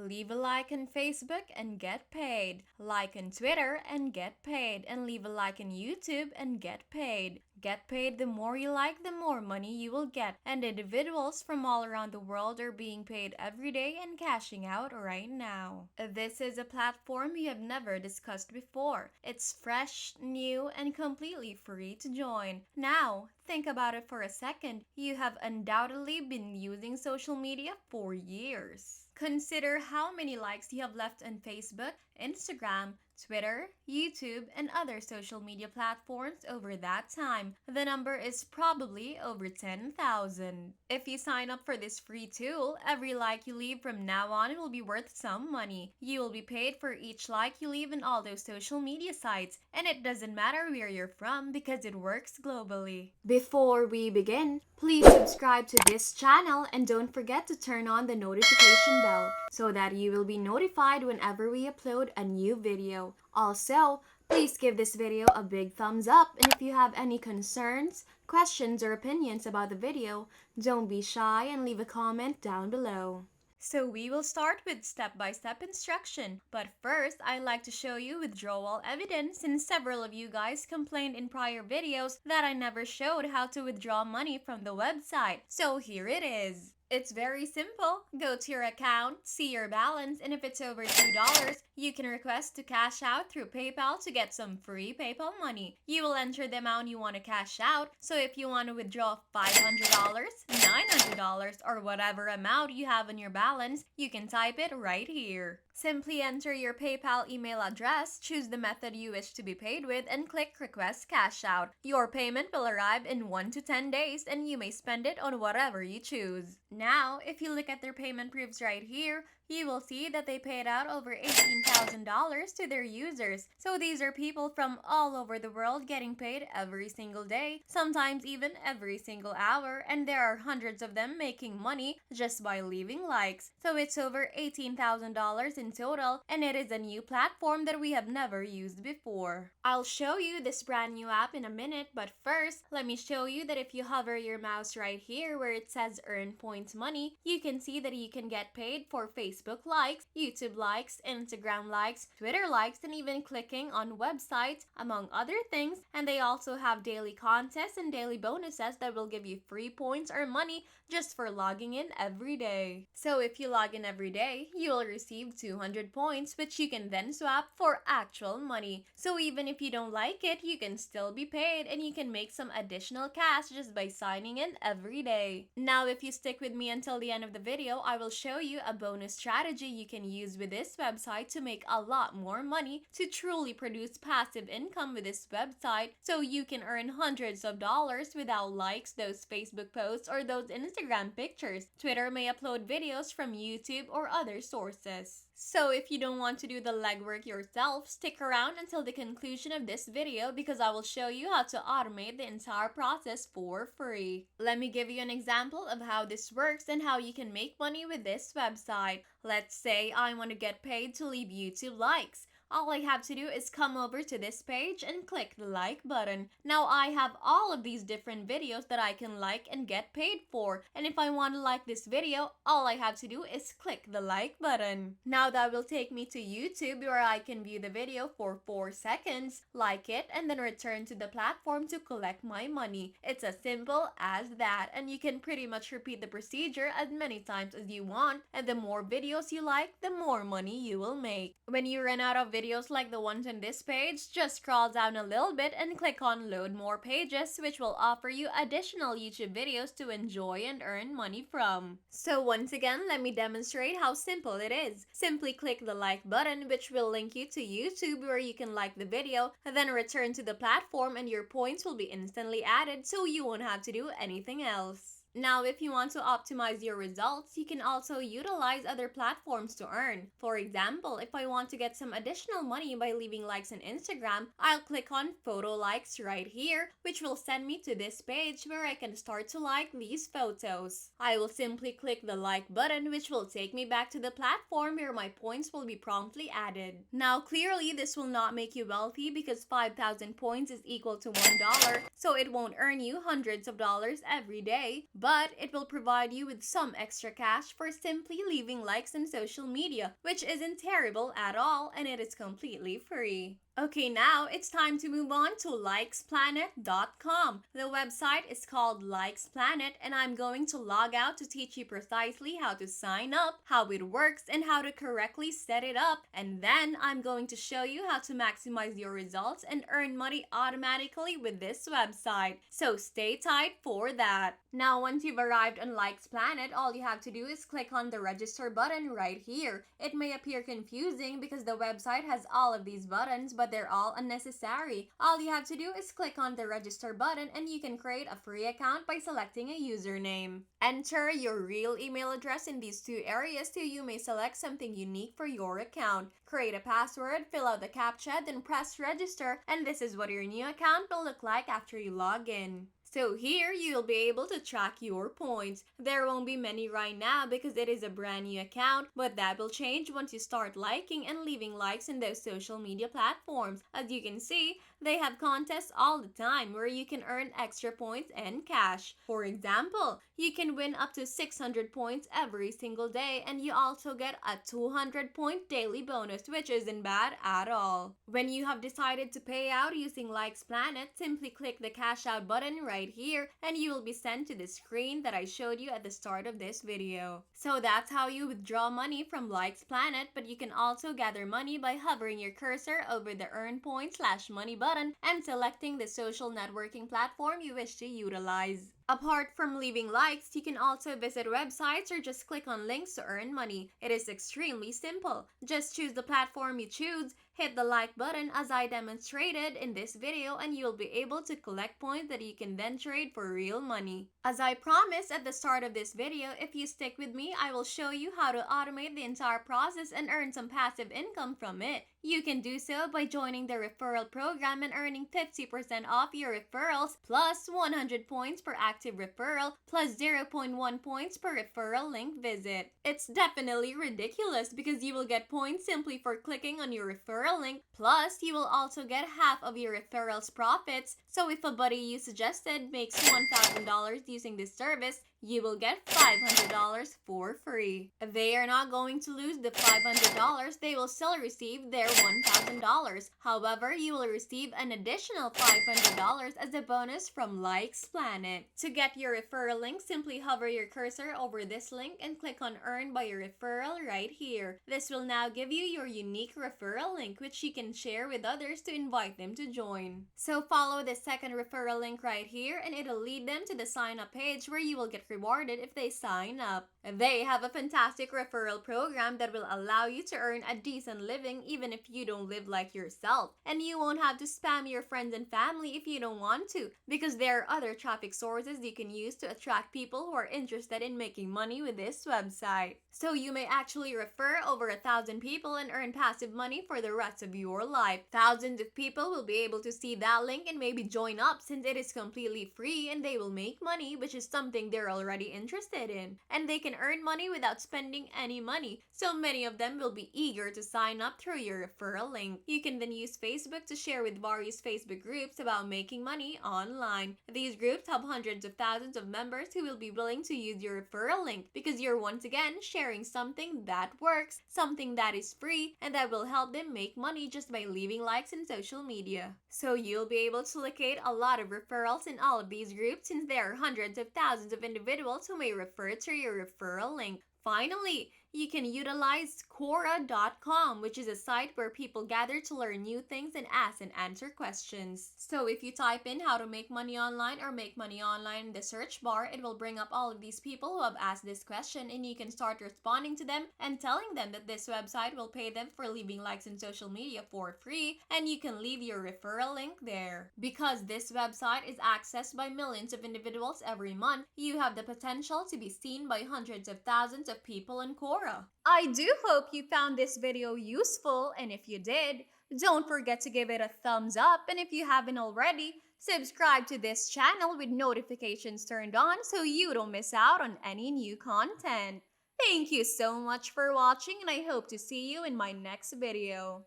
Leave a like on Facebook and get paid. Like on Twitter and get paid. And leave a like on YouTube and get paid. Get paid, the more you like, the more money you will get. And individuals from all around the world are being paid every day and cashing out right now. This is a platform you have never discussed before. It's fresh, new, and completely free to join. Now, think about it for a second. You have undoubtedly been using social media for years. Consider how many likes you have left on Facebook, Instagram, Twitter, YouTube, and other social media platforms over that time. The number is probably over 10,000. If you sign up for this free tool, every like you leave from now on will be worth some money. You will be paid for each like you leave in all those social media sites, and it doesn't matter where you're from because it works globally. Before we begin, please subscribe to this channel and don't forget to turn on the notification bell so that you will be notified whenever we upload a new video. Also, please give this video a big thumbs up, and if you have any concerns, questions, or opinions about the video, don't be shy and leave a comment down below. So we will start with step-by-step instruction, but first I'd like to show you withdrawal evidence since several of you guys complained in prior videos that I never showed how to withdraw money from the website. So here it is. It's very simple. Go to your account, see your balance, and if it's over $2, you can request to cash out through PayPal to get some free PayPal money. You will enter the amount you want to cash out, so if you want to withdraw $500, $900, or whatever amount you have on your balance, you can type it right here. Simply enter your PayPal email address, choose the method you wish to be paid with, and click Request Cash Out. Your payment will arrive in 1 to 10 days, and you may spend it on whatever you choose. Now, if you look at their payment proofs right here, you will see that they paid out over $18,000 to their users. So these are people from all over the world getting paid every single day, sometimes even every single hour, and there are hundreds of them making money just by leaving likes. So it's over $18,000 in total, and it is a new platform that we have never used before. I'll show you this brand new app in a minute, but first, let me show you that if you hover your mouse right here where it says Earn Points Money, you can see that you can get paid for Facebook likes, YouTube likes, Instagram likes, Twitter likes, and even clicking on websites, among other things. And they also have daily contests and daily bonuses that will give you free points or money just for logging in every day. So if you log in every day, you will receive 200 points, which you can then swap for actual money. So even if you don't like it, you can still be paid and you can make some additional cash just by signing in every day. Now, if you stick with me until the end of the video, I will show you a bonus strategy you can use with this website to make a lot more money to truly produce passive income with this website, so you can earn hundreds of dollars without likes, those Facebook posts, or those Instagram pictures. Twitter may upload videos from YouTube or other sources. So if you don't want to do the legwork yourself, stick around until the conclusion of this video because I will show you how to automate the entire process for free. Let me give you an example of how this works and how you can make money with this website. Let's say I want to get paid to leave YouTube likes. All I have to do is come over to this page and click the like button. Now I have all of these different videos that I can like and get paid for. And if I want to like this video, all I have to do is click the like button. Now that will take me to YouTube where I can view the video for 4 seconds, like it, and then return to the platform to collect my money. It's as simple as that, and you can pretty much repeat the procedure as many times as you want, and the more videos you like, the more money you will make. When you run out of videos like the ones on this page, just scroll down a little bit and click on Load More Pages, which will offer you additional YouTube videos to enjoy and earn money from. So once again, let me demonstrate how simple it is. Simply click the like button, which will link you to YouTube where you can like the video, then return to the platform and your points will be instantly added so you won't have to do anything else. Now, if you want to optimize your results, you can also utilize other platforms to earn. For example, if I want to get some additional money by leaving likes on Instagram, I'll click on Photo Likes right here, which will send me to this page where I can start to like these photos. I will simply click the like button, which will take me back to the platform where my points will be promptly added. Now, clearly, this will not make you wealthy because 5,000 points is equal to $1, so it won't earn you hundreds of dollars every day. but it will provide you with some extra cash for simply leaving likes on social media, which isn't terrible at all, and it is completely free. Okay, now it's time to move on to likesplanet.com. The website is called Likes Planet, and I'm going to log out to teach you precisely how to sign up, how it works, and how to correctly set it up. And then I'm going to show you how to maximize your results and earn money automatically with this website. So stay tight for that. Now, once you've arrived on Likes Planet, all you have to do is click on the register button right here. It may appear confusing because the website has all of these buttons, but they're all unnecessary. All you have to do is click on the register button and you can create a free account by selecting a username. Enter your real email address in these two areas so you may select something unique for your account. Create a password, fill out the CAPTCHA, then press register, and this is what your new account will look like after you log in. So here, you'll be able to track your points. There won't be many right now because it is a brand new account, but that will change once you start liking and leaving likes in those social media platforms. As you can see, they have contests all the time where you can earn extra points and cash. For example, you can win up to 600 points every single day, and you also get a 200-point daily bonus, which isn't bad at all. When you have decided to pay out using Likes Planet, simply click the cash out button right here and you will be sent to the screen that I showed you at the start of this video. So that's how you withdraw money from Likes Planet, but you can also gather money by hovering your cursor over the earn points/money button and selecting the social networking platform you wish to utilize. Apart from leaving likes, you can also visit websites or just click on links to earn money. It is extremely simple. Just choose the platform you choose, hit the like button as I demonstrated in this video, and you'll be able to collect points that you can then trade for real money. As I promised at the start of this video, if you stick with me, I will show you how to automate the entire process and earn some passive income from it. You can do so by joining the referral program and earning 50% off your referrals plus 100 points per active referral plus 0.1 points per referral link visit. It's definitely ridiculous because you will get points simply for clicking on your referral link, plus you will also get half of your referral's profits. So if a buddy you suggested makes $1,000 using this service, you will get $500 for free. They are not going to lose the $500, they will still receive their $1,000. However, you will receive an additional $500 as a bonus from Likes Planet. To get your referral link, simply hover your cursor over this link and click on Earn by your referral right here. This will now give you your unique referral link, which you can share with others to invite them to join. So follow the second referral link right here and it'll lead them to the sign up page where you will get rewarded if they sign up. They have a fantastic referral program that will allow you to earn a decent living even if you don't live like yourself. And you won't have to spam your friends and family if you don't want to, because there are other traffic sources you can use to attract people who are interested in making money with this website. So you may actually refer over 1,000 people and earn passive money for the rest of your life. Thousands of people will be able to see that link and maybe join up since it is completely free and they will make money, which is something they're already interested in. And they can earn money without spending any money. So many of them will be eager to sign up through your referral link. You can then use Facebook to share with various Facebook groups about making money online. These groups have hundreds of thousands of members who will be willing to use your referral link because you're once again sharing something that works, something that is free, and that will help them make money just by leaving likes in social media. So you'll be able to locate a lot of referrals in all of these groups since there are hundreds of thousands of individuals who may refer to your referral link. Finally, you can utilize Quora.com, which is a site where people gather to learn new things and ask and answer questions. So if you type in how to make money online or make money online in the search bar, it will bring up all of these people who have asked this question, and you can start responding to them and telling them that this website will pay them for leaving likes in social media for free, and you can leave your referral link there. Because this website is accessed by millions of individuals every month, you have the potential to be seen by hundreds of thousands of people in Quora. I do hope you found this video useful, and if you did, don't forget to give it a thumbs up, and if you haven't already, subscribe to this channel with notifications turned on so you don't miss out on any new content. Thank you so much for watching, and I hope to see you in my next video.